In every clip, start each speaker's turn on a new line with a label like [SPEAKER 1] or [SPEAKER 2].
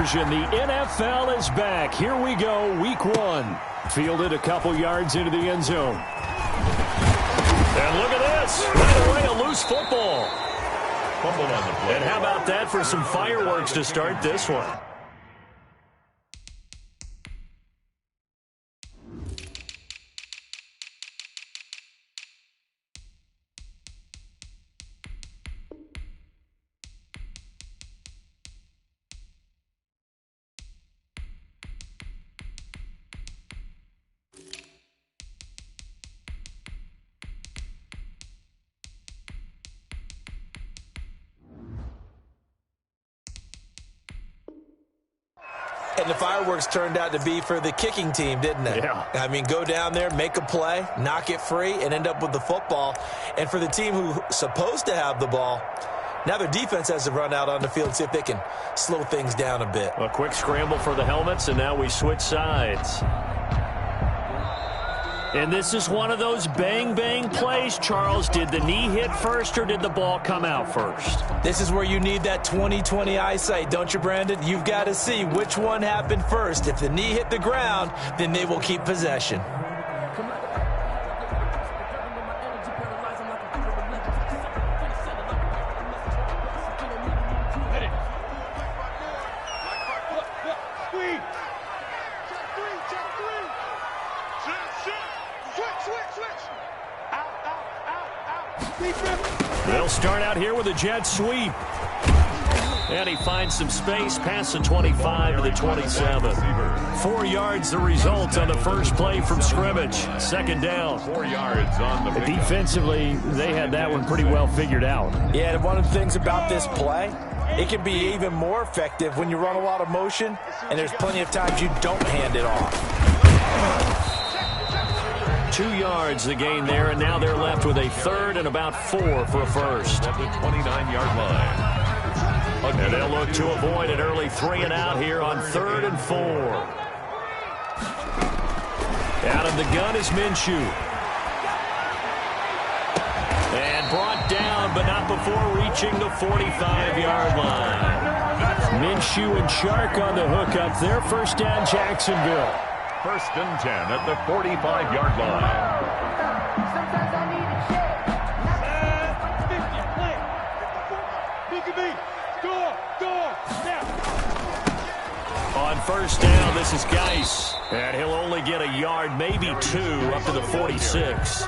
[SPEAKER 1] version. The NFL is back. Here we go, week 1. Fielded a couple yards into the end zone. And look at this. Right away, a loose football. Fumble on the play. And how about that for some fireworks to start this one?
[SPEAKER 2] And the fireworks turned out to be for the kicking team, didn't they?
[SPEAKER 1] Yeah.
[SPEAKER 2] I mean, go down there, make a play, knock it free, and end up with the football. And for the team who's supposed to have the ball, now their defense has to run out on the field and see if they can slow things down a bit.
[SPEAKER 1] A quick scramble for the helmets, and now we switch sides. And this is one of those bang-bang plays, Charles. Did the knee hit first or did the ball come out first?
[SPEAKER 2] This is where you need that 20/20 eyesight, don't you, Brandon? You've got to see which one happened first. If the knee hit the ground, then they will keep possession.
[SPEAKER 1] They'll start out here with a jet sweep. And he finds some space past the 25 to the 27. 4 yards the result on the first play from scrimmage. Second down.
[SPEAKER 3] 4 yards on the
[SPEAKER 1] defensively, they had that one pretty well figured out.
[SPEAKER 2] Yeah, and one of the things about this play, it can be even more effective when you run a lot of motion, and there's plenty of times you don't hand it off.
[SPEAKER 1] 2 yards the gain there, and now they're left with a third and about 4 for a first.
[SPEAKER 3] At the 29-yard line.
[SPEAKER 1] And they'll look to avoid an early 3 and out here on 3rd and 4. Out of the gun is Minshew. And brought down, but not before reaching the 45-yard line. Minshew and Shark on the hook up there. First down, Jacksonville.
[SPEAKER 3] 1st and 10 at the 45-yard line.
[SPEAKER 1] On first down, this is Geis. And he'll only get a yard, maybe 2, up to the 46.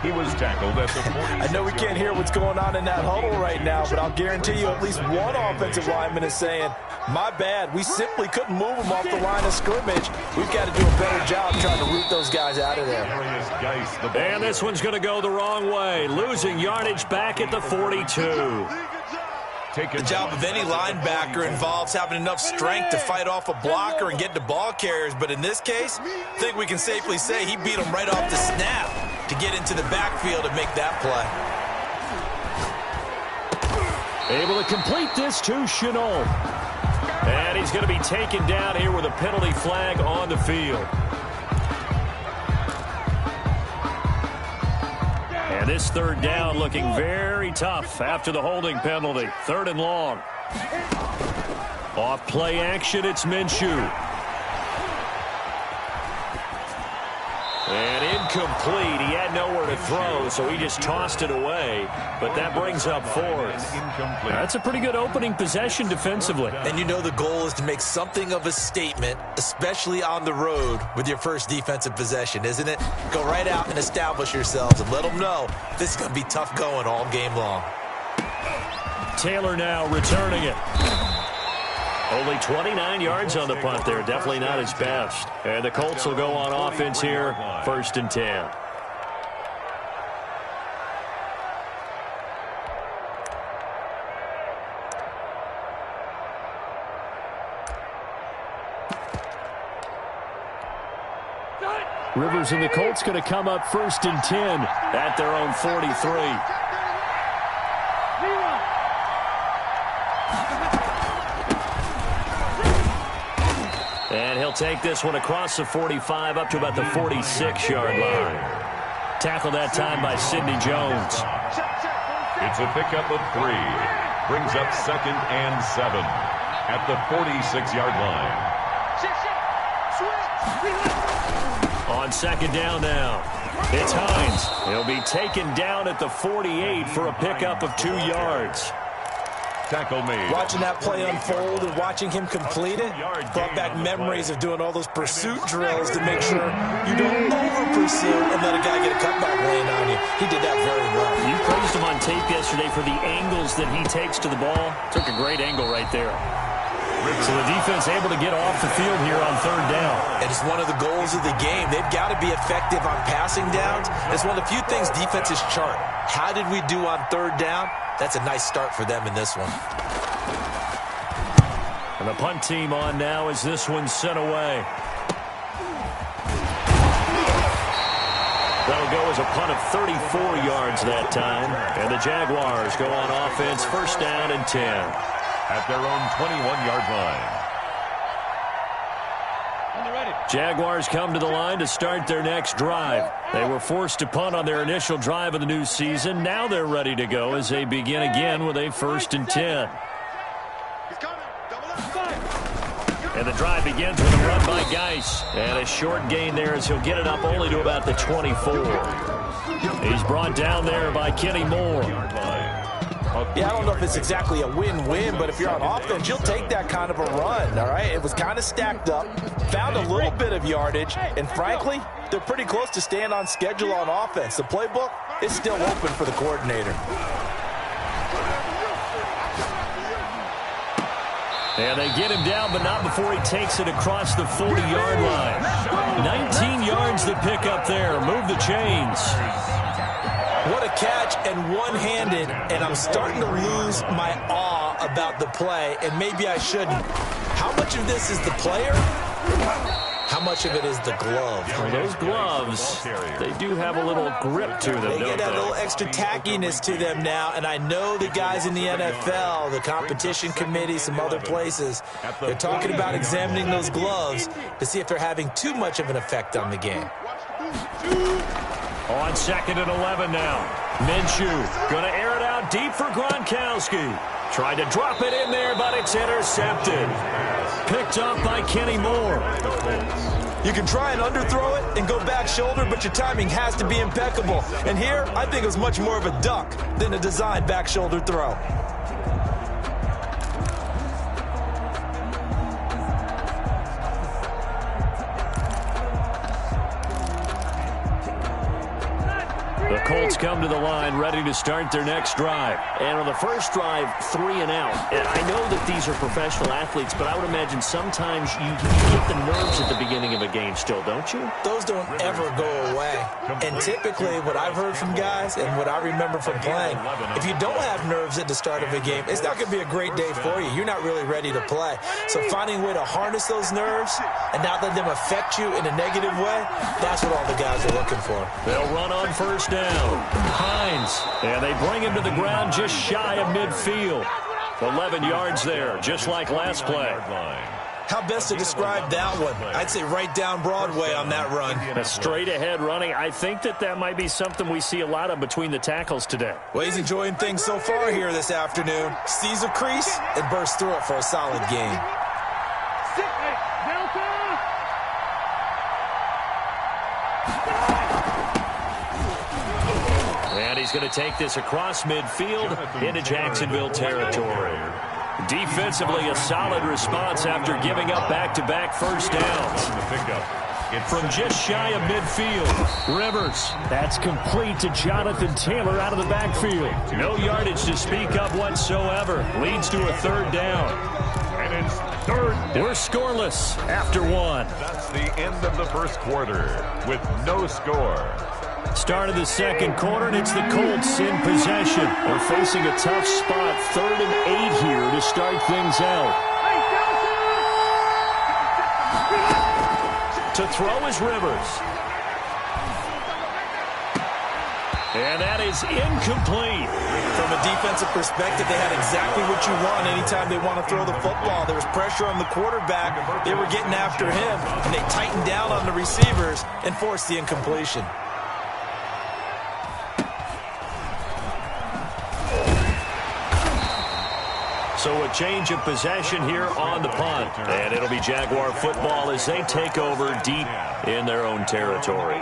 [SPEAKER 3] He was tackled at the 46.
[SPEAKER 2] I know we can't hear what's going on in that huddle right now, but I'll guarantee you at least one offensive lineman is saying, my bad, we simply couldn't move them off the line of scrimmage. We've got to do a better job trying to root those guys out of there.
[SPEAKER 1] And this one's going to go the wrong way, losing yardage back at the 42.
[SPEAKER 2] The job of any linebacker involves having enough strength to fight off a blocker and get the ball carriers, but in this case, I think we can safely say he beat him right off the snap to get into the backfield and make that play.
[SPEAKER 1] Able to complete this to Chenault. And he's going to be taken down here with a penalty flag on the field. And this 3rd down looking very tough after the holding penalty. 3rd and long. Off play action, it's Minshew. And incomplete. He had nowhere to throw, so he just tossed it away. But that brings up 4th. That's a pretty good opening possession defensively.
[SPEAKER 2] And you know the goal is to make something of a statement, especially on the road with your first defensive possession, isn't it? Go right out and establish yourselves and let them know this is going to be tough going all game long.
[SPEAKER 1] Taylor now returning it. Only 29 yards on the punt there. Definitely not his best. And the Colts will go on offense here. 1st and 10. Rivers and the Colts going to come up 1st and 10 at their own 43. And he'll take this one across the 45 up to about the 46-yard line. Tackled that time by Sidney Jones.
[SPEAKER 3] It's a pickup of 3. Brings up 2nd and 7. at the 46-yard line.
[SPEAKER 1] On second down now, it's Hines. He'll be taken down at the 48 for a pickup of 2 yards.
[SPEAKER 3] Tackle made.
[SPEAKER 2] Watching that play unfold and watching him complete it brought back memories of doing all those pursuit drills to make sure you don't over-pursue and let a guy get a cutback lane on you. He did that very well.
[SPEAKER 1] You praised him on tape yesterday for the angles that he takes to the ball. Took a great angle right there. So the defense able to get off the field here on third down.
[SPEAKER 2] And it's one of the goals of the game. They've got to be effective on passing downs. It's one of the few things defenses chart. How did we do on third down? That's a nice start for them in this one.
[SPEAKER 1] And the punt team on now as this one's sent away. That'll go as a punt of 34 yards that time. And the Jaguars go on offense, first down and 10.
[SPEAKER 3] At their own 21-yard line.
[SPEAKER 1] Jaguars come to the line to start their next drive. They were forced to punt on their initial drive of the new season. Now they're ready to go as they begin again with a first and 10. And the drive begins with a run by Geis. And a short gain there as he'll get it up only to about the 24. He's brought down there by Kenny Moore.
[SPEAKER 2] Yeah, I don't know if it's exactly a win-win, but if you're on offense, you'll take that kind of a run, all right? It was kind of stacked up, found a little bit of yardage, and frankly, they're pretty close to staying on schedule on offense. The playbook is still open for the coordinator.
[SPEAKER 1] And they get him down, but not before he takes it across the 40-yard line. 19 yards to pick up there. Move the chains.
[SPEAKER 2] What a catch and one-handed, and I'm starting to lose my awe about the play, and maybe I shouldn't. How much of this is the player? How much of it is the glove?
[SPEAKER 1] Well, those gloves, they do have a little grip to them,
[SPEAKER 2] They
[SPEAKER 1] don't
[SPEAKER 2] get that little extra tackiness to them now, and I know the guys in the NFL, the competition committee, some other places, they're talking about examining those gloves to see if they're having too much of an effect on the game.
[SPEAKER 1] On second and 11 now. Minshew going to air it out deep for Gronkowski. Tried to drop it in there, but it's intercepted. Picked up by Kenny Moore.
[SPEAKER 2] You can try and underthrow it and go back shoulder, but your timing has to be impeccable. And here, I think it was much more of a duck than a designed back shoulder throw.
[SPEAKER 1] The Colts come to the line ready to start their next drive.
[SPEAKER 4] And on the first drive, 3 and out. And I know that these are professional athletes, but I would imagine sometimes you get the nerves at the beginning of a game still, don't you?
[SPEAKER 2] Those don't ever go away. And typically what I've heard from guys and what I remember from playing, if you don't have nerves at the start of a game, it's not going to be a great day for you. You're not really ready to play. So finding a way to harness those nerves and not let them affect you in a negative way, that's what all the guys are looking for.
[SPEAKER 1] They'll run on first down. Hines, and they bring him to the ground just shy of midfield. 11 yards there, just like last play.
[SPEAKER 2] How best to describe that one? I'd say right down Broadway on that run.
[SPEAKER 1] A straight-ahead running. I think that might be something we see a lot of between the tackles today.
[SPEAKER 2] Well, he's enjoying things so far here this afternoon. Sees a crease and bursts through it for a solid gain.
[SPEAKER 1] And he's going to take this across midfield into Jacksonville territory. Defensively, a solid response after giving up back-to-back first downs. From just shy of midfield, Rivers. That's complete to Jonathan Taylor out of the backfield. No yardage to speak of whatsoever. Leads to a third down.
[SPEAKER 3] And it's third down.
[SPEAKER 1] We're scoreless after one.
[SPEAKER 3] That's the end of the first quarter with no score.
[SPEAKER 1] Start of the second quarter, and it's the Colts in possession. They're facing a tough spot, 3rd and 8 here to start things out. To throw is Rivers. And that is incomplete.
[SPEAKER 2] From a defensive perspective, they had exactly what you want anytime they want to throw the football. There was pressure on the quarterback. They were getting after him, and they tightened down on the receivers and forced the incompletion.
[SPEAKER 1] So a change of possession here on the punt. And it'll be Jaguar football as they take over deep in their own territory.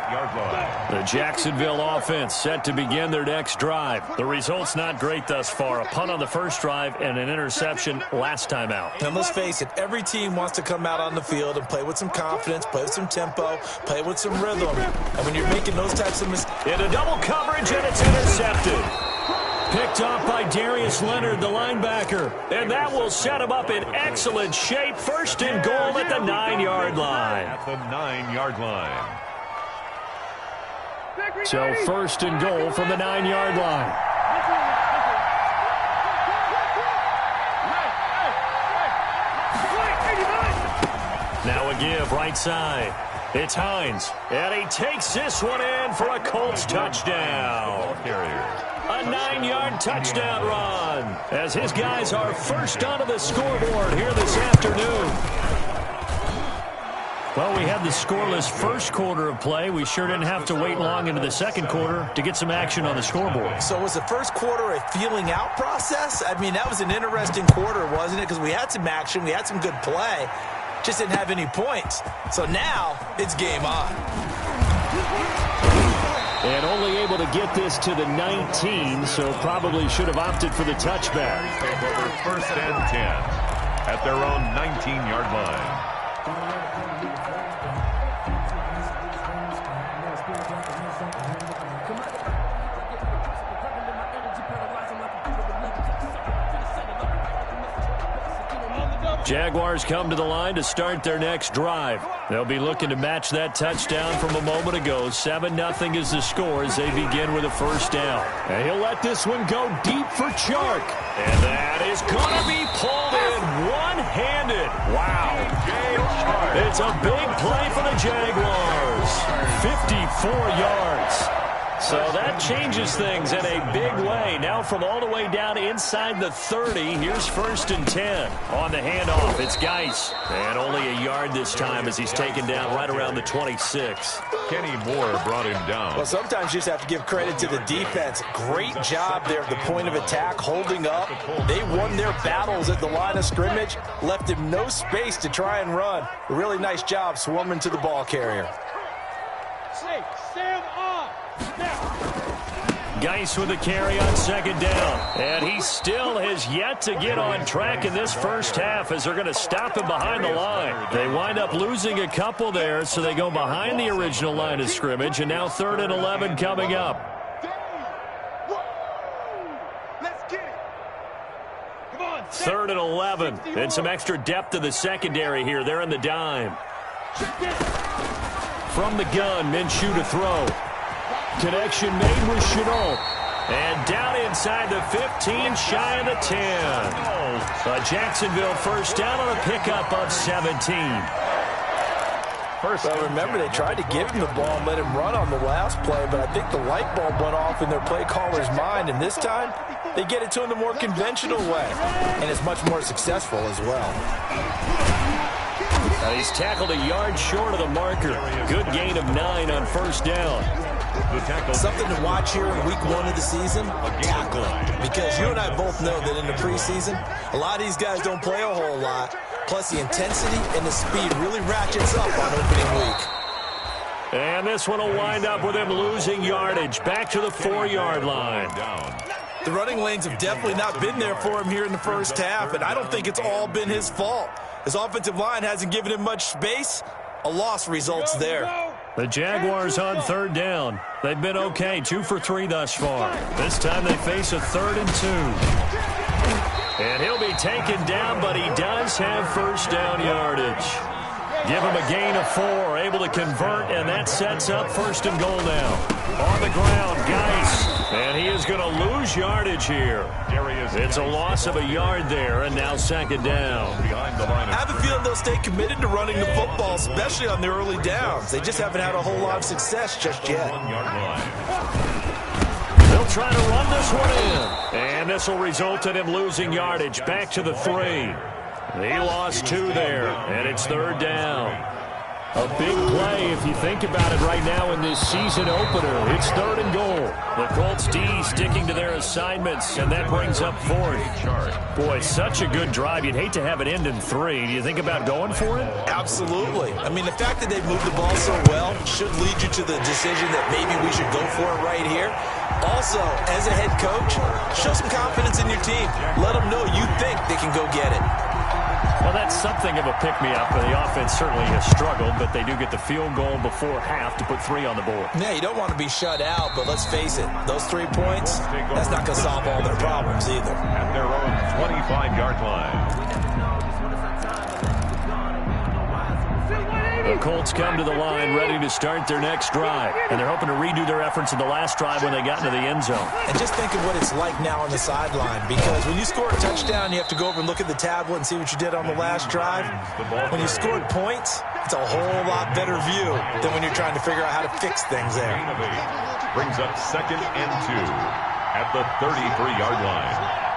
[SPEAKER 1] The Jacksonville offense set to begin their next drive. The result's not great thus far. A punt on the first drive and an interception last time out.
[SPEAKER 2] And let's face it, every team wants to come out on the field and play with some confidence, play with some tempo, play with some rhythm. And when you're making those types of mistakes...
[SPEAKER 1] In a double coverage, and it's intercepted. Picked off by Darius Leonard, the linebacker. And that will set him up in excellent shape. First and goal at the 9-yard line.
[SPEAKER 3] At the 9-yard line.
[SPEAKER 1] So first and goal from the 9-yard line. Now a give right side. It's Hines. And he takes this one in for a Colts touchdown. A 9-yard touchdown run as his guys are first onto the scoreboard here this afternoon. Well, we had the scoreless first quarter of play. We sure didn't have to wait long into the second quarter to get some action on the scoreboard.
[SPEAKER 2] So was the first quarter a feeling out process? I mean, that was an interesting quarter, wasn't it? Because we had some action, we had some good play, just didn't have any points. So now it's game on.
[SPEAKER 1] And only able to get this to the 19, so probably should have opted for the touchback.
[SPEAKER 3] Take over first and 10 at their own 19-yard line.
[SPEAKER 1] Jaguars come to the line to start their next drive. They'll be looking to match that touchdown from a moment ago. 7-0 is the score as they begin with a first down. And he'll let this one go deep for Chark. And that is going to be pulled in one-handed. Wow. It's a big play for the Jaguars. 54 yards. So that changes things in a big way. Now from all the way down inside the 30, here's first and 10. On the handoff, it's Geis. And only a yard this time as he's taken down right around the 26.
[SPEAKER 3] Kenny Moore brought him down.
[SPEAKER 2] Well, sometimes you just have to give credit to the defense. Great job there at the point of attack, holding up. They won their battles at the line of scrimmage, left him no space to try and run. A really nice job swarming to the ball carrier.
[SPEAKER 1] Geis with the carry on second down. And he still has yet to get on track in this first half as they're going to stop him behind the line. They wind up losing a couple there, so they go behind the original line of scrimmage, and now 3rd and 11 coming up. Third and 11. And some extra depth to the secondary here. They're in the dime. From the gun, Minshew to throw. Connection made with Chenault. And down inside the 15, shy of the 10. A Jacksonville first down on a pickup of 17.
[SPEAKER 2] Well, remember, they tried to give him the ball and let him run on the last play, but I think the light bulb went off in their play caller's mind, and this time they get it to him the more conventional way, and it's much more successful as well.
[SPEAKER 1] And he's tackled a yard short of the marker. Good gain of 9 on first down.
[SPEAKER 2] Something to watch here in week 1 of the season, tackling. Because you and I both know that in the preseason, a lot of these guys don't play a whole lot. Plus the intensity and the speed really ratchets up on opening week.
[SPEAKER 1] And this one will wind up with him losing yardage. Back to the 4-yard line.
[SPEAKER 2] The running lanes have definitely not been there for him here in the first half, and I don't think it's all been his fault. His offensive line hasn't given him much space. A loss results there.
[SPEAKER 1] The Jaguars on 3rd down. They've been okay, 2 for 3 thus far. This time they face a 3rd and 2. And he'll be taken down, but he does have first down yardage. Give him a gain of 4, able to convert, and that sets up first and goal now. On the ground, Geis, and he is going to lose yardage here. It's a loss of a yard there, and now 2nd down.
[SPEAKER 2] I have a feeling they'll stay committed to running the football, especially on the early downs. They just haven't had a whole lot of success just yet.
[SPEAKER 1] They'll try to run this one in, and this will result in him losing yardage. Back to the 3. He lost 2 there, and it's 3rd down. A big play if you think about it right now in this season opener. It's 3rd and goal. The Colts D sticking to their assignments, and that brings up 4th. Boy, such a good drive. You'd hate to have it end in 3. Do you think about going for it?
[SPEAKER 2] Absolutely. I mean, the fact that they've moved the ball so well should lead you to the decision that maybe we should go for it right here. Also, as a head coach, show some confidence in your team. Let them know you think they can go get it.
[SPEAKER 1] Well, that's something of a pick-me-up. The offense certainly has struggled, but they do get the field goal before half to put 3 on the board.
[SPEAKER 2] Yeah, you don't want to be shut out, but let's face it, those 3 points, that's not going to solve all their problems either.
[SPEAKER 3] At their own 25-yard line.
[SPEAKER 1] The Colts come to the line ready to start their next drive, and they're hoping to redo their efforts in the last drive when they got into the end zone.
[SPEAKER 2] And just think of what it's like now on the sideline, because when you score a touchdown, you have to go over and look at the tablet and see what you did on the last drive. When you scored points, it's a whole lot better view than when you're trying to figure out how to fix things there.
[SPEAKER 3] Brings up 2nd and 2 at the 33-yard line.
[SPEAKER 1] Right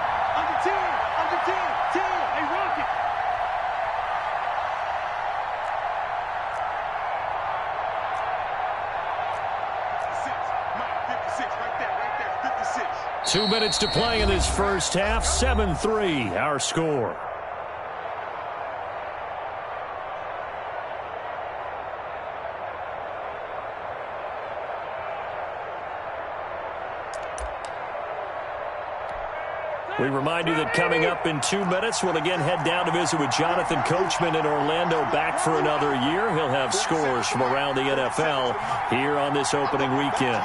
[SPEAKER 1] 2 minutes to play in this first half. 7-3, our score. We remind you that coming up in 2 minutes, we'll again head down to visit with Jonathan Coachman in Orlando, back for another year. He'll have scores from around the NFL here on this opening weekend.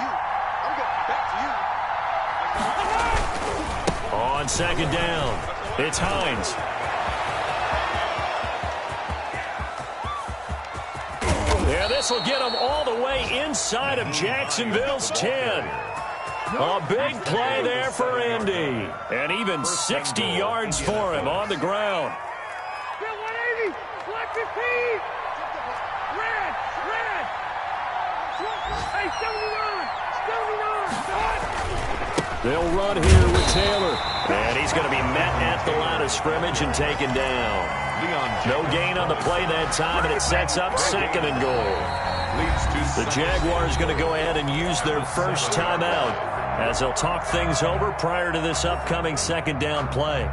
[SPEAKER 1] On 2nd down, it's Hines. Yeah, this will get him all the way inside of Jacksonville's 10. A big play there for Indy. And even 60 yards for him on the ground.
[SPEAKER 5] 180, black 15. Red. Hey, 79.
[SPEAKER 1] They'll run here with Taylor. And he's going to be met at the line of scrimmage and taken down. No gain on the play that time, and it sets up 2nd and goal. The Jaguars going to go ahead and use their first timeout as they'll talk things over prior to this upcoming 2nd down play.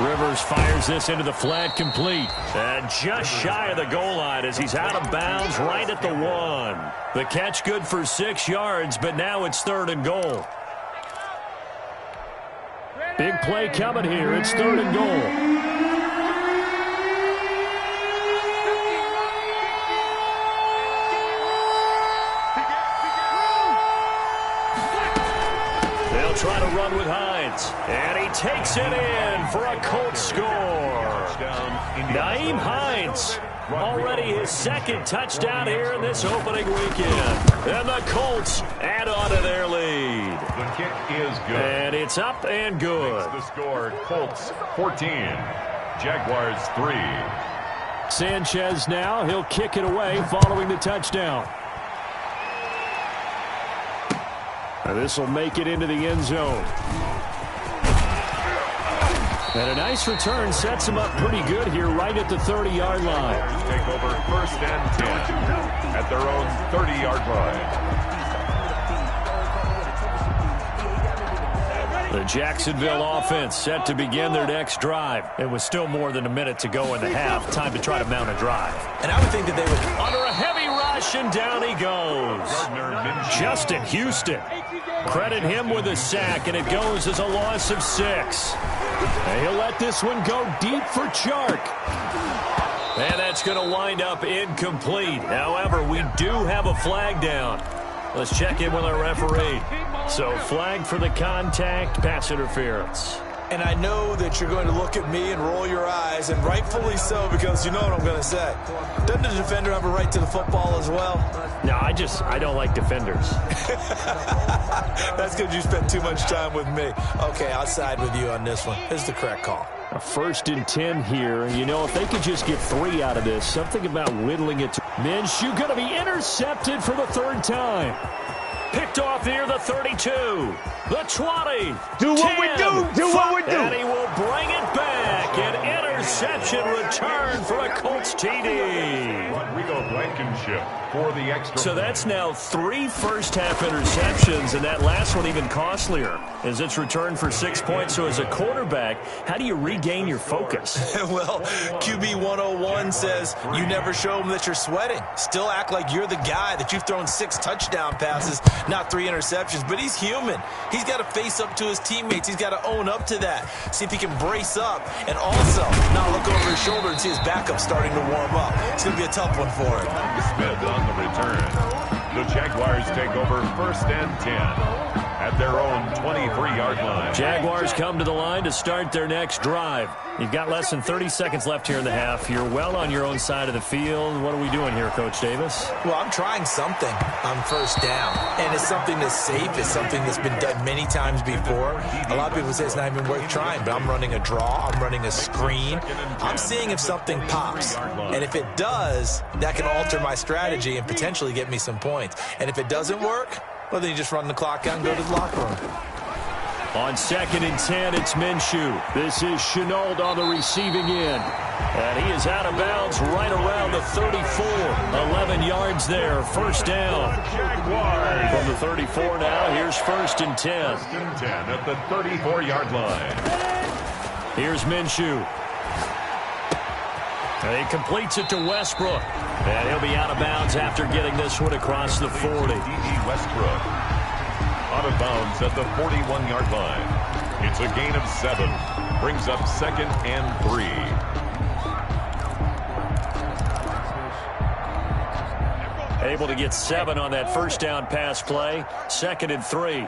[SPEAKER 1] Rivers fires this into the flat, complete. And just shy of the goal line as he's out of bounds right at the 1. The catch good for 6 yards, but now it's 3rd and goal. Big play coming here. It's 3rd and goal. They'll try to run with Hines. And he takes it in for a Colts score. Nyheim Hines, already his 2nd touchdown here in this opening weekend. And the Colts add on to their lead.
[SPEAKER 3] The kick is good.
[SPEAKER 1] And it's up and good.
[SPEAKER 3] Makes the score Colts 14, Jaguars 3.
[SPEAKER 1] Sanchez now, he'll kick it away following the touchdown. And this will make it into the end zone. And a nice return sets him up pretty good here right at the 30-yard line.
[SPEAKER 3] Take over 1st and 10 at their own 30-yard line.
[SPEAKER 1] The Jacksonville offense set to begin their next drive. It was still more than a minute to go in the half. Time to try to mount a drive.
[SPEAKER 2] And I would think that they would...
[SPEAKER 1] Under a heavy rush, and down he goes. Justin Houston. Credit him with a sack, and it goes as a loss of 6. And he'll let this one go deep for Chark. And that's going to wind up incomplete. However, we do have a flag down. Let's check in with our referee. So, flag for the contact, pass interference.
[SPEAKER 2] And I know that you're going to look at me and roll your eyes, and rightfully so, because you know what I'm going to say. Doesn't the defender have a right to the football as well?
[SPEAKER 1] No, I don't like defenders.
[SPEAKER 2] That's because you spent too much time with me. Okay, I'll side with you on this one. This is the correct call.
[SPEAKER 1] A 1st and 10 here. You know, if they could just get 3 out of this, something about whittling it to Minshew going to be intercepted for the 3rd time. Picked off near the 32, the 20.
[SPEAKER 5] Do what
[SPEAKER 1] 10,
[SPEAKER 5] we do what we do.
[SPEAKER 1] And he will bring it back. An interception return for a Colts TD.
[SPEAKER 3] Rodrigo Blankenship for the extra.
[SPEAKER 1] So that's now 3 first-half interceptions, and that last one even costlier as it's returned for 6 points. So as a quarterback, how do you regain your focus?
[SPEAKER 2] Well, QB 101 says you never show them that you're sweating. Still act like you're the guy that you've thrown 6 touchdown passes, not 3 interceptions. But he's human. He's got to face up to his teammates. He's got to own up to that. See if he can brace up and also not look over his shoulder and see his backup starting to warm up. It's going to be a tough one for him.
[SPEAKER 3] Smith on the return. The Jaguars take over 1st and 10 at their own 23-yard line.
[SPEAKER 1] Jaguars come to the line to start their next drive. You've got less than 30 seconds left here in the half. You're well on your own side of the field. What are we doing here, Coach Davis?
[SPEAKER 2] Well, I'm trying something on 1st down, and it's something that's safe. It's something that's been done many times before. A lot of people say it's not even worth trying, but I'm running a draw. I'm running a screen. I'm seeing if something pops, and if it does, that can alter my strategy and potentially get me some points. And if it doesn't work, well, then you just run the clock out and go to the locker room.
[SPEAKER 1] On 2nd and 10, it's Minshew. This is Chenault on the receiving end. And he is out of bounds right around the 34. 11 yards there. 1st down.
[SPEAKER 3] Jaguars.
[SPEAKER 1] From the 34 now, here's 1st and 10.
[SPEAKER 3] 1st and 10 at the 34-yard line.
[SPEAKER 1] Here's Minshew. And he completes it to Westbrook. And he'll be out of bounds after getting this one across the 40.
[SPEAKER 3] D.D. Westbrook out of bounds at the 41-yard line. It's a gain of 7. Brings up 2nd and 3.
[SPEAKER 1] Able to get 7 on that 1st down pass play. 2nd and 3.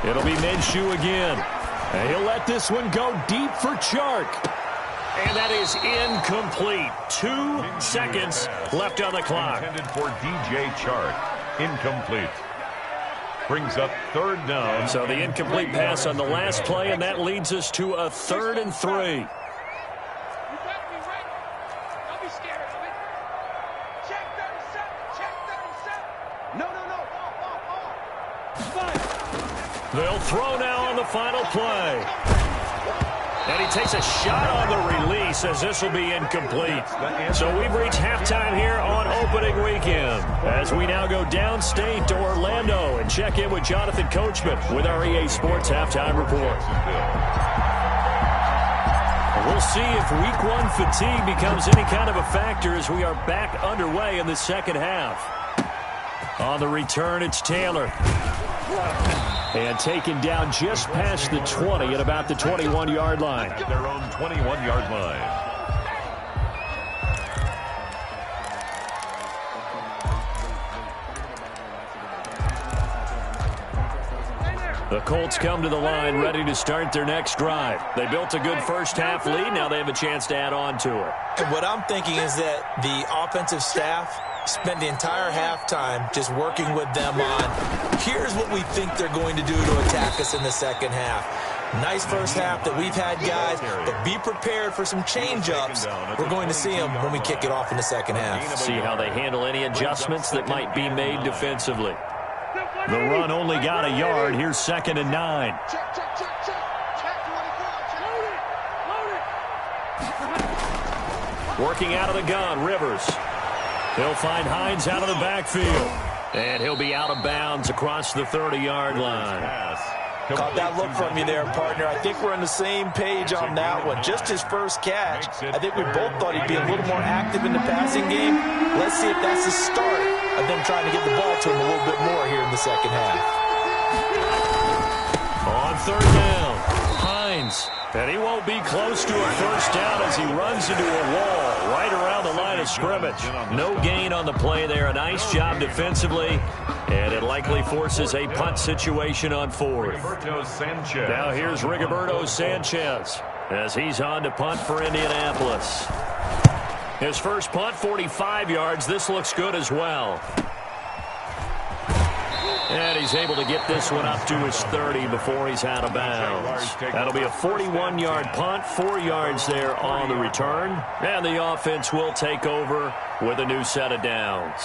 [SPEAKER 1] It'll be Minshew again. And he'll let this one go deep for Chark. And that is incomplete. 2 seconds left on the clock.
[SPEAKER 3] Intended for DJ Chark. Incomplete. Brings up 3rd down.
[SPEAKER 1] So the incomplete pass on the last play, and that leads us to a 3rd and 3.
[SPEAKER 5] You got me right. Don't be scared of it. Check 37. Check 37. No. Fine.
[SPEAKER 1] They'll throw now on the final play. And he takes a shot on the release as this will be incomplete. So we've reached halftime here on opening weekend as we now go downstate to Orlando and check in with Jonathan Coachman with our EA Sports Halftime Report. We'll see if Week 1 fatigue becomes any kind of a factor as we are back underway in the second half. On the return, it's Taylor. And taken down just past the 20 at about the 21-yard line.
[SPEAKER 3] At their own 21-yard line.
[SPEAKER 1] The Colts come to the line ready to start their next drive. They built a good first-half lead. Now they have a chance to add on to it.
[SPEAKER 2] And what I'm thinking is that the offensive staff spent the entire halftime just working with them on, here's what we think they're going to do to attack us in the second half. Nice first half that we've had, guys, but be prepared for some change-ups. We're going to see them when we kick it off in the second half.
[SPEAKER 1] See how they handle any adjustments that might be made defensively. The run only got a yard. Here's 2nd and 9.
[SPEAKER 5] Check. Check 24.
[SPEAKER 1] Working out of the gun, Rivers. He'll find Hines out of the backfield. And he'll be out of bounds across the 30-yard line.
[SPEAKER 2] Caught that look from you there, partner. I think we're on the same page on that one. Just his first catch. I think we both thought he'd be a little more active in the passing game. Let's see if that's the start of them trying to get the ball to him a little bit more here in the second half.
[SPEAKER 1] On 3rd down, Hines. And he won't be close to a 1st down as he runs into a wall right around the line of scrimmage. No gain on the play there. A nice job defensively. And it likely forces a punt situation on 4th. Now here's Rigoberto Sanchez as he's on to punt for Indianapolis. His first punt, 45 yards. This looks good as well. And he's able to get this one up to his 30 before he's out of bounds. That'll be a 41-yard punt, 4 yards there on the return. And the offense will take over with a new set of downs.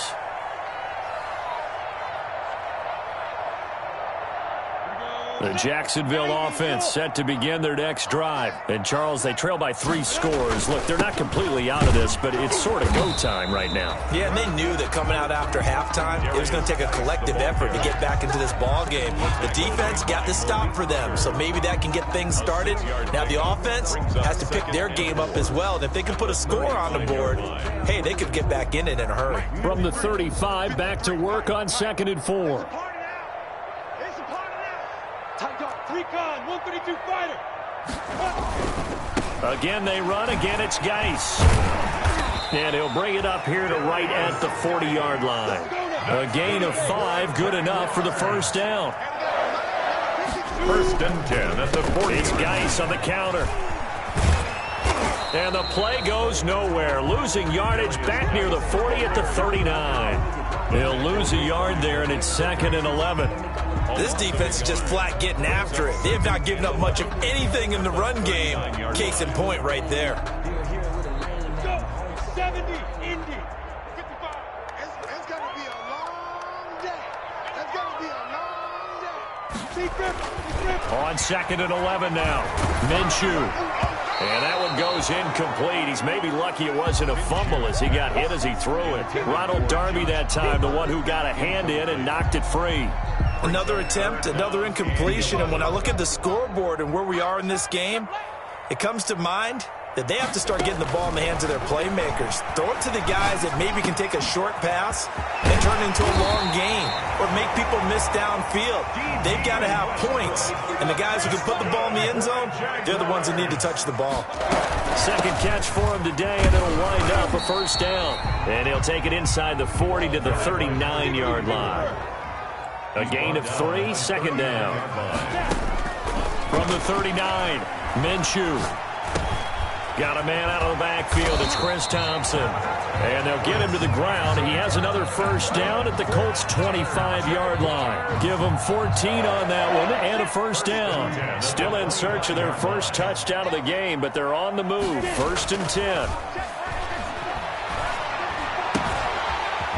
[SPEAKER 1] The Jacksonville offense set to begin their next drive. And, Charles, they trail by 3 scores. Look, they're not completely out of this, but it's sort of go time right now.
[SPEAKER 2] Yeah, and they knew that coming out after halftime, it was going to take a collective effort to get back into this ball game. The defense got the stop for them, so maybe that can get things started. Now the offense has to pick their game up as well. And if they can put a score on the board, hey, they could get back in it in a hurry.
[SPEAKER 1] From the 35, back to work on 2nd and 4.
[SPEAKER 5] Recon, 132 fighter.
[SPEAKER 1] Again, they run. Again, it's Geis. And he'll bring it up here to right at the 40-yard line. A gain of 5, good enough for the first down.
[SPEAKER 3] 1st and 10 at the 40.
[SPEAKER 1] It's Geis on the counter. And the play goes nowhere. Losing yardage back near the 40 at the 39. They'll lose a yard there, and it's 2nd and 11.
[SPEAKER 2] This defense is just flat getting after it. They have not given up much of anything in the run game. Case in point right there.
[SPEAKER 5] Go, 70, Indy, 55. It's going to be a long day. It's going to be a long day. Be careful.
[SPEAKER 1] On 2nd and 11 now. Minshew. And that one goes incomplete. He's maybe lucky it wasn't a fumble as he got hit as he threw it. Ronald Darby that time, the one who got a hand in and knocked it free.
[SPEAKER 2] Another attempt, another incompletion, and when I look at the scoreboard and where we are in this game, it comes to mind that they have to start getting the ball in the hands of their playmakers. Throw it to the guys that maybe can take a short pass and turn it into a long gain or make people miss downfield. They've got to have points, and the guys who can put the ball in the end zone, they're the ones that need to touch the ball.
[SPEAKER 1] Second catch for him today, and it'll wind up a first down. And he'll take it inside the 40 to the 39-yard line. A gain of 3, 2nd down. From the 39, Minshew. Got a man out of the backfield. It's Chris Thompson. And they'll get him to the ground. He has another first down at the Colts' 25-yard line. Give them 14 on that one and a first down. Still in search of their first touchdown of the game, but they're on the move. 1st and 10.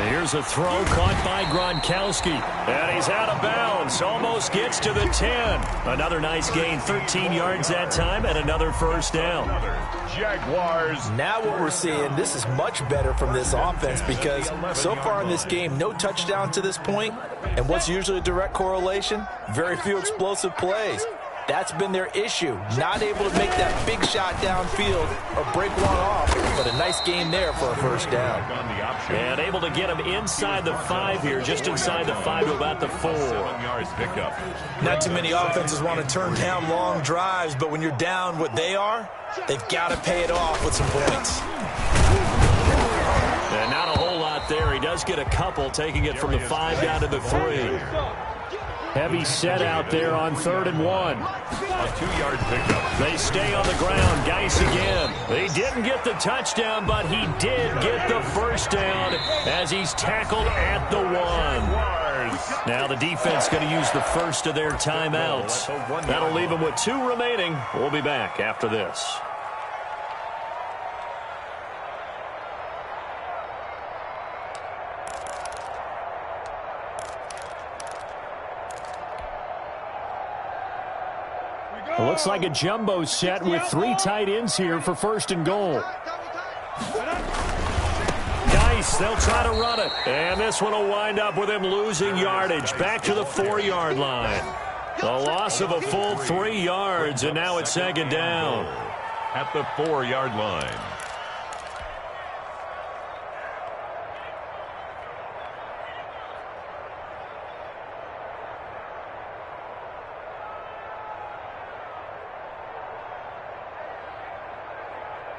[SPEAKER 1] Here's a throw caught by Gronkowski. And he's out of bounds. Almost gets to the 10. Another nice gain. 13 yards that time and another first down.
[SPEAKER 3] Jaguars.
[SPEAKER 2] Now what we're seeing, this is much better from this offense because so far in this game, no touchdown to this point. And what's usually a direct correlation? Very few explosive plays. That's been their issue. Not able to make that big shot downfield or break one off. But a nice game there for a first down.
[SPEAKER 1] And able to get him inside the 5 here, just inside the 5 to about the 4.
[SPEAKER 2] Not too many offenses want to turn down long drives, but when you're down what they are, they've got to pay it off with some points.
[SPEAKER 1] And not a whole lot there. He does get a couple, taking it from the 5 down to the 3. Heavy set out there on 3rd and 1.
[SPEAKER 3] A 2-yard pickup.
[SPEAKER 1] They stay on the ground. Geis again. They didn't get the touchdown, but he did get the first down as he's tackled at the 1. Now the defense going to use the first of their timeouts. That'll leave them with 2 remaining. We'll be back after this. It looks like a jumbo set with 3 tight ends here for 1st and goal. Geis, they'll try to run it. And this one will wind up with him losing yardage back to the 4-yard line. A loss of a full 3 yards, and now it's 2nd down.
[SPEAKER 3] At the 4-yard line.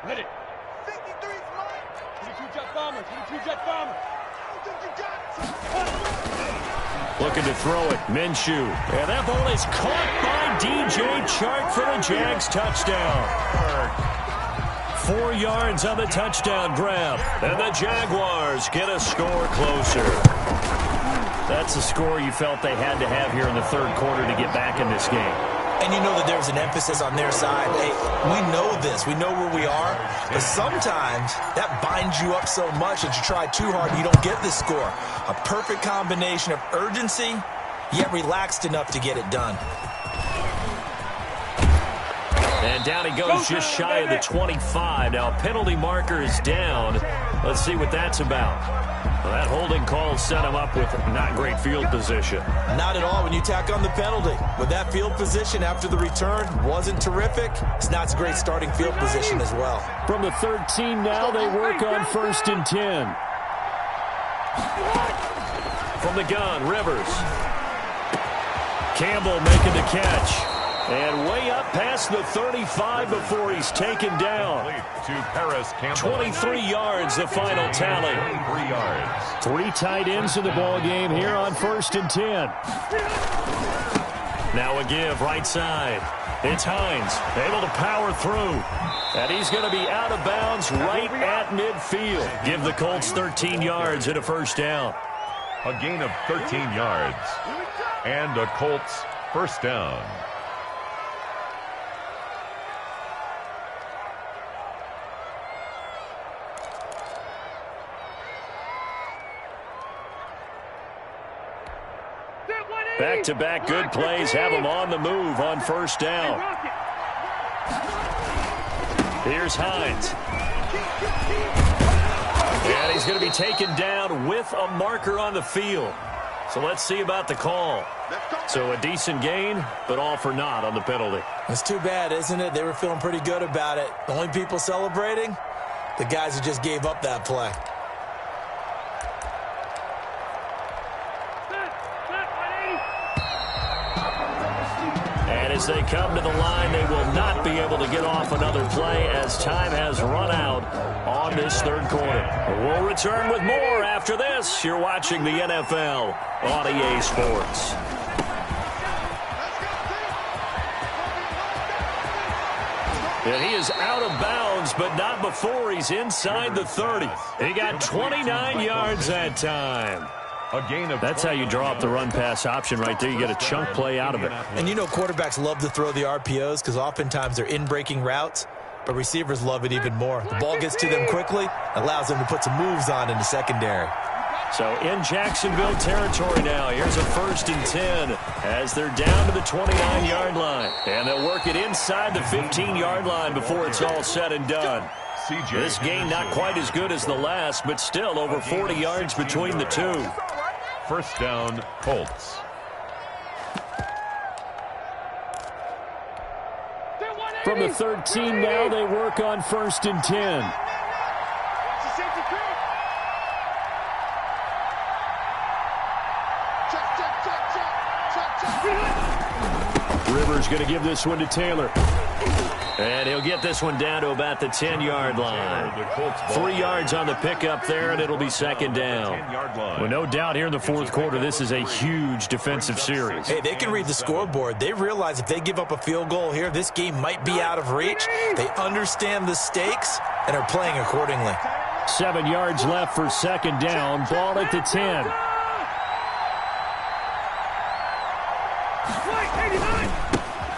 [SPEAKER 5] Hit it. 53's mine. 22 jet bomber. 22 jet bomber.
[SPEAKER 1] Looking to throw it. Minshew. And that ball is caught by DJ Chark for the Jags touchdown. 4 yards on the touchdown grab. And the Jaguars get a score closer. That's a score you felt they had to have here in the 3rd quarter to get back in this game.
[SPEAKER 2] And you know that there's an emphasis on their side. Hey, we know this. We know where we are. But sometimes that binds you up so much that you try too hard and you don't get the score. A perfect combination of urgency, yet relaxed enough to get it done.
[SPEAKER 4] And down he goes just shy of the 25. Now a penalty marker is down. Let's see what that's about. Well, that holding call set him up with not great field position.
[SPEAKER 2] Not at all when you tack on the penalty. With that field position after the return wasn't terrific, it's not a great starting field position as well.
[SPEAKER 1] From the 13 now, they work on 1st and 10.
[SPEAKER 4] From the gun, Rivers. Campbell making the catch. And way up past the 35 before he's taken down.
[SPEAKER 3] To Paris Campbell.
[SPEAKER 4] 23 yards, the final tally.
[SPEAKER 3] 3 yards.
[SPEAKER 1] 3 tight ends in the ball game here on 1st and 10.
[SPEAKER 4] Now a give, right side. It's Hines, able to power through. And he's going to be out of bounds right at midfield. Give the Colts 13 yards and a first down.
[SPEAKER 3] A gain of 13 yards. And a Colts first down.
[SPEAKER 4] Back-to-back good plays have him on the move on first down. Here's Hines. And he's going to be taken down with a marker on the field. So let's see about the call. So a decent gain, but all for naught on the penalty.
[SPEAKER 2] It's too bad, isn't it? They were feeling pretty good about it. The only people celebrating? The guys who just gave up that play.
[SPEAKER 4] As they come to the line, they will not be able to get off another play as time has run out on this third quarter. We'll return with more after this. You're watching the NFL on EA Sports. And he is out of bounds, but not before he's inside the 30. He got 29 yards that time.
[SPEAKER 3] A gain of
[SPEAKER 4] That's how you draw up the run-pass option right there. You get a chunk play out of it.
[SPEAKER 2] And you know quarterbacks love to throw the RPOs because oftentimes they're in-breaking routes, but receivers love it even more. The ball gets to them quickly, allows them to put some moves on in the secondary.
[SPEAKER 4] So in Jacksonville territory now, here's a 1st and 10 as they're down to the 29-yard line. And they'll work it inside the 15-yard line before it's all said and done. This game not quite as good as the last, but still over 40 yards between the two.
[SPEAKER 3] First down, Colts.
[SPEAKER 1] From the 13 now, they work on 1st and 10. Rivers going to give this one to Taylor.
[SPEAKER 4] And he'll get this one down to about the 10-yard line. 3 yards on the pickup there, and it'll be second down.
[SPEAKER 1] Well, no doubt here in the fourth quarter, this is a huge defensive series.
[SPEAKER 2] Hey, they can read the scoreboard. They realize if they give up a field goal here, this game might be out of reach. They understand the stakes and are playing accordingly.
[SPEAKER 1] 7 yards left for second down. Ball at the 10.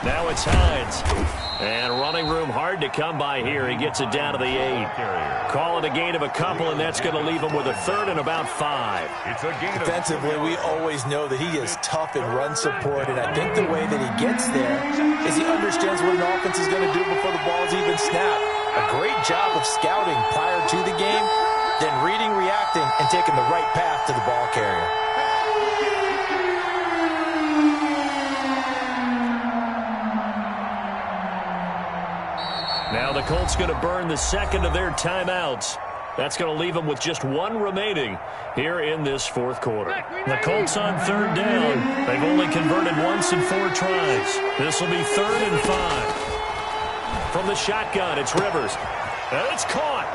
[SPEAKER 4] Now it's Hines. And running room hard to come by here. He gets it down to the 8. Call it a gain of a couple, and that's going to leave him with a 3rd and about 5.
[SPEAKER 2] Defensively, we always know that he is tough in run support, and I think the way that he gets there is he understands what an offense is going to do before the ball's even snapped. A great job of scouting prior to the game, then reading, reacting, and taking the right path to the ball carrier.
[SPEAKER 4] Now the Colts going to burn the second of their timeouts. That's going to leave them with just one remaining here in this fourth quarter. The Colts on 3rd down. They've only converted once in 4 tries. This will be 3rd and 5. From the shotgun, it's Rivers. And it's caught.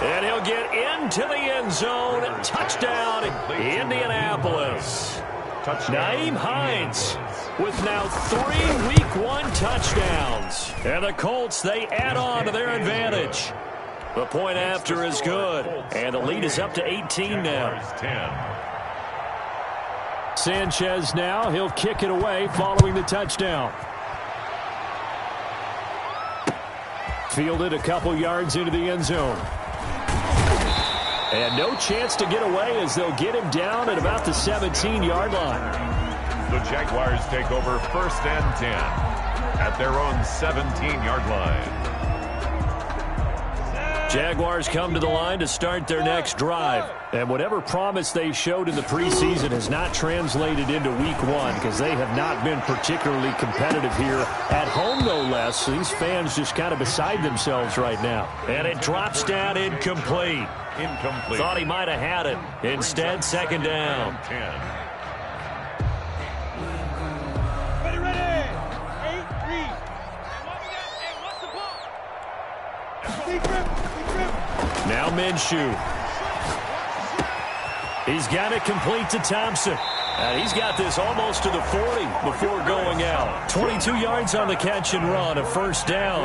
[SPEAKER 4] And he'll get into the end zone. Touchdown, Indianapolis. Nyheim Hines with now 3 Week 1 touchdowns. And the Colts, they add on to their advantage. The point after is good. And the lead is up to 18 now.
[SPEAKER 1] Sanchez now. He'll kick it away following the touchdown. Fielded a couple yards into the end zone. And no chance to get away as they'll get him down at about the 17-yard line.
[SPEAKER 3] The Jaguars take over 1st and 10. at their own 17-yard line.
[SPEAKER 4] Jaguars come to the line to start their next drive. And whatever promise they showed in the preseason has not translated into week one because they have not been particularly competitive here at home, no less. These fans just kind of beside themselves right now. And it drops down incomplete. Thought he might have had it. Instead, second down.
[SPEAKER 3] 10.
[SPEAKER 4] Now Minshew. He's got it complete to Thompson. And he's got this almost to the 40 before going out. 22 yards on the catch and run, a first down.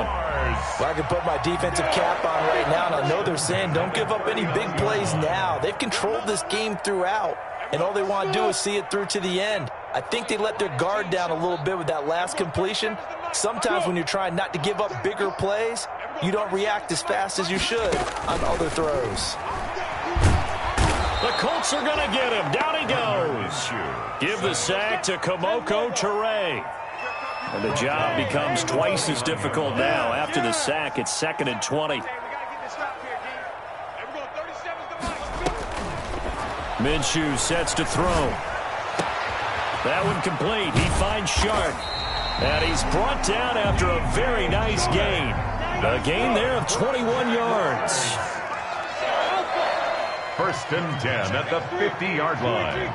[SPEAKER 2] Well, I can put my defensive cap on right now, and I know they're saying don't give up any big plays now. They've controlled this game throughout, and all they want to do is see it through to the end. I think they let their guard down a little bit with that last completion. Sometimes when you're trying not to give up bigger plays, you don't react as fast as you should on other throws.
[SPEAKER 4] The Colts are going to get him. Down he goes. Give the sack to Kamoko Toure. And the job becomes twice as difficult now. After the sack, it's 2nd and 20. Minshew sets to throw. That one complete. He finds Sharp. And he's brought down after a very nice gain. A gain there of 21 yards.
[SPEAKER 3] 1st and 10 at the 50-yard line.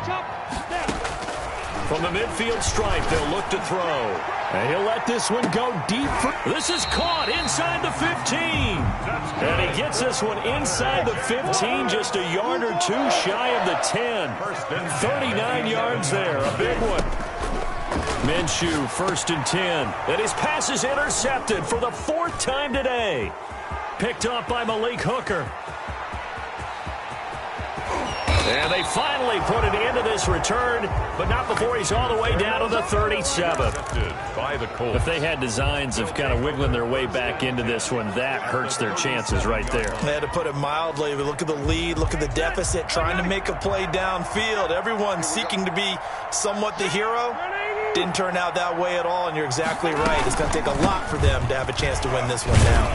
[SPEAKER 4] From the midfield stripe, they'll look to throw. And he'll let this one go deep. This is caught inside the 15. And he gets this one inside the 15, just a yard or two shy of the 10. 39 yards there, a big one. Minshew, 1st and 10. And his pass is intercepted for the 4th time today. Picked up by Malik Hooker. And they finally put it into this return, but not before he's all the way down to the 37. If they had designs of kind of wiggling their way back into this one, that hurts their chances right there.
[SPEAKER 2] They had to put it mildly, but look at the lead, look at the deficit, trying to make a play downfield. Everyone seeking to be somewhat the hero. Didn't turn out that way at all, and you're exactly right. It's going to take a lot for them to have a chance to win this one now.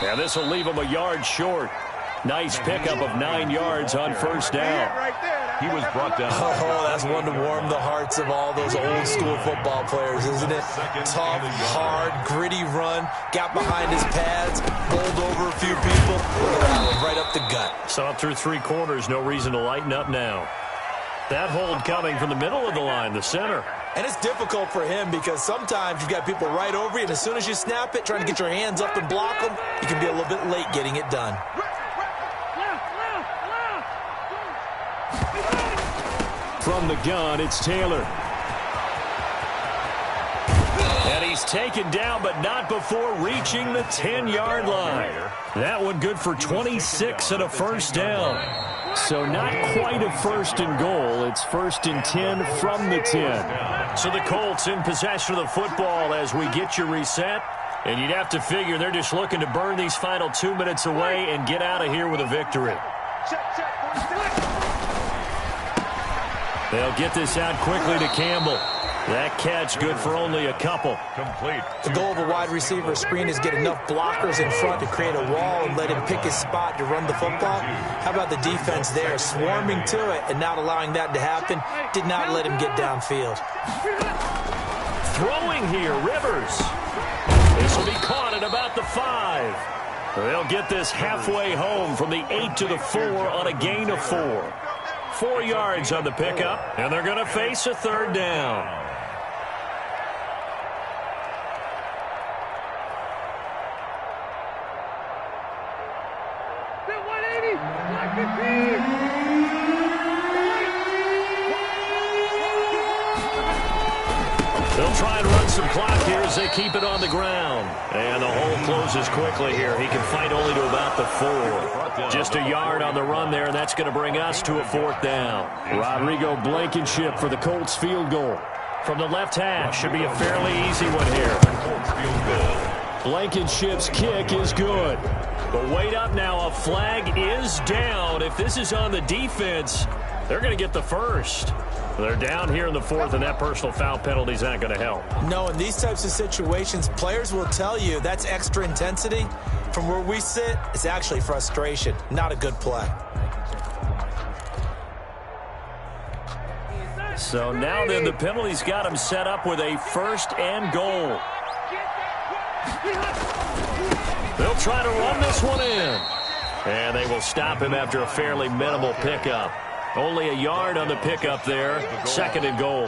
[SPEAKER 4] Yeah, this will leave them a yard short. Nice pickup of 9 yards on 1st down.
[SPEAKER 3] He was brought down.
[SPEAKER 2] Oh, that's one to warm the hearts of all those old school football players, isn't it? Tough, hard, gritty run. Got behind his pads, bowled over a few people. Look at that one, right up the gut.
[SPEAKER 4] Saw it through 3 quarters. No reason to lighten up now. That hold coming from the middle of the line, the center.
[SPEAKER 2] And it's difficult for him because sometimes you've got people right over you, and as soon as you snap it, trying to get your hands up and block them, you can be a little bit late getting it done.
[SPEAKER 4] From the gun, it's Taylor. And he's taken down, but not before reaching the 10-yard line. That one good for 26 and a first down. So not quite a 1st and goal. It's 1st and 10 from the 10. So the Colts in possession of the football as we get you reset. And you'd have to figure they're just looking to burn these final 2 minutes away and get out of here with a victory. They'll get this out quickly to Campbell. That catch good for only a couple.
[SPEAKER 3] Complete.
[SPEAKER 2] The goal of a wide receiver screen is get enough blockers in front to create a wall and let him pick his spot to run the football. How about the defense there, swarming to it and not allowing that to happen? Did not let him get downfield.
[SPEAKER 4] Throwing here, Rivers. This will be caught at about the 5. They'll get this halfway home from the 8 to the 4 on a gain of 4. 4 yards on the pickup, and they're going to face a 3rd down. They'll try and run some clock here as they keep it on the ground. And the hole closes quickly here. He can fight only to about the 4. Just a yard on the run there, and that's going to bring us to a 4th down. Rodrigo Blankenship for the Colts field goal. From the left hash, should be a fairly easy one here. Blankenship's kick is good. But wait up now, a flag is down. If this is on the defense, they're going to get the first. They're down here in the fourth, and that personal foul penalty is not going to help.
[SPEAKER 2] No, in these types of situations, players will tell you that's extra intensity. From where we sit, it's actually frustration, not a good play.
[SPEAKER 4] So now then, the penalty's got him set up with a first and goal. They'll try to run this one in. And they will stop him after a fairly minimal pickup. Only a yard on the pickup there. Second and goal.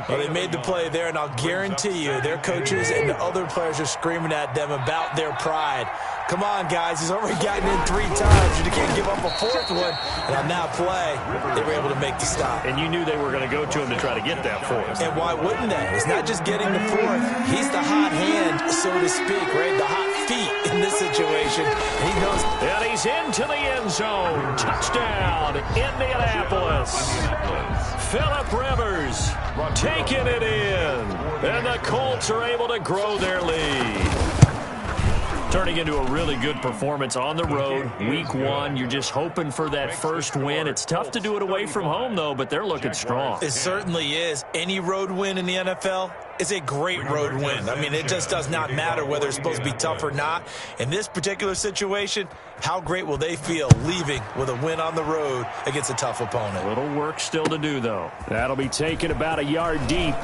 [SPEAKER 2] Well, they made the play there, and I'll guarantee you their coaches and the other players are screaming at them about their pride. Come on, guys. He's already gotten in 3 times. You can't give up a 4th one. And on that play, they were able to make the stop.
[SPEAKER 4] And you knew they were going to go to him to try to get that 4th.
[SPEAKER 2] And why wouldn't they? It's not just getting the 4th. He's the hot hand, so to speak, right? The hot feet in this situation. And he knows.
[SPEAKER 4] And he's into the end zone. Touchdown, Indianapolis. Phillip Rivers taking it in. And the Colts are able to grow their lead. Turning into a really good performance on the road. Week 1, you're just hoping for that first win. It's tough to do it away from home, though, but they're looking strong.
[SPEAKER 2] It certainly is. Any road win in the NFL is a great road win. I mean, it just does not matter whether it's supposed to be tough or not. In this particular situation, how great will they feel leaving with a win on the road against a tough opponent?
[SPEAKER 4] A little work still to do, though. That'll be taken about a yard deep.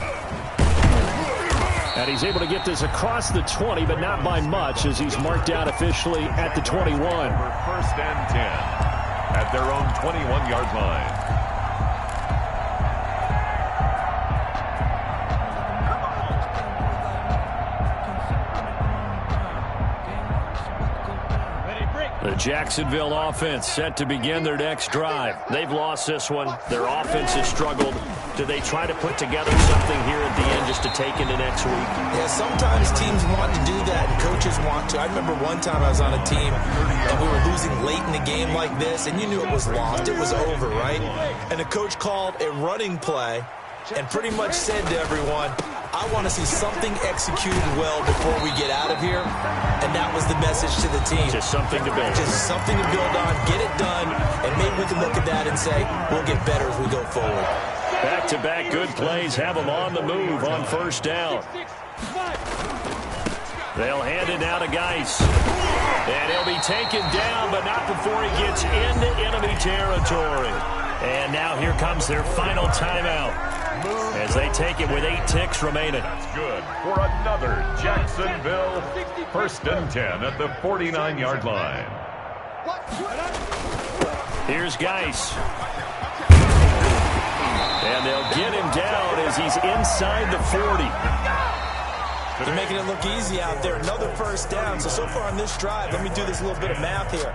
[SPEAKER 4] And he's able to get this across the 20, but not by much, as he's marked out officially at the 21.
[SPEAKER 3] First and 10 at their own 21-yard line.
[SPEAKER 4] The Jacksonville offense set to begin their next drive. They've lost this one. Their offense has struggled. Do they try to put together something here at the end just to take into next week?
[SPEAKER 2] Yeah, sometimes teams want to do that and coaches want to. I remember one time I was on a team and we were losing late in the game like this, and you knew it was lost. It was over, right? And the coach called a running play and pretty much said to everyone, I want to see something executed well before we get out of here. And that was the message to the team.
[SPEAKER 4] Just something to build.
[SPEAKER 2] Just something to build on, get it done, and maybe we can look at that and say, we'll get better as we go forward.
[SPEAKER 4] Back-to-back good plays have them on the move on first down. They'll hand it now to Geis. And he'll be taken down, but not before he gets into enemy territory. And now here comes their final timeout as they take it with 8 ticks remaining.
[SPEAKER 3] That's good for another Jacksonville first and 10 at the 49-yard line.
[SPEAKER 4] Here's Geis. And they'll get him down as he's inside the 40.
[SPEAKER 2] They're making it look easy out there. Another first down. So far on this drive, let me do this little bit of math here.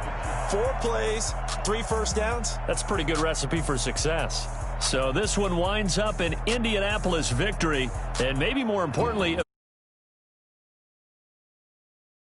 [SPEAKER 2] 4 plays, 3 first downs.
[SPEAKER 4] That's a pretty good recipe for success. So this one winds up an Indianapolis victory, and maybe more importantly,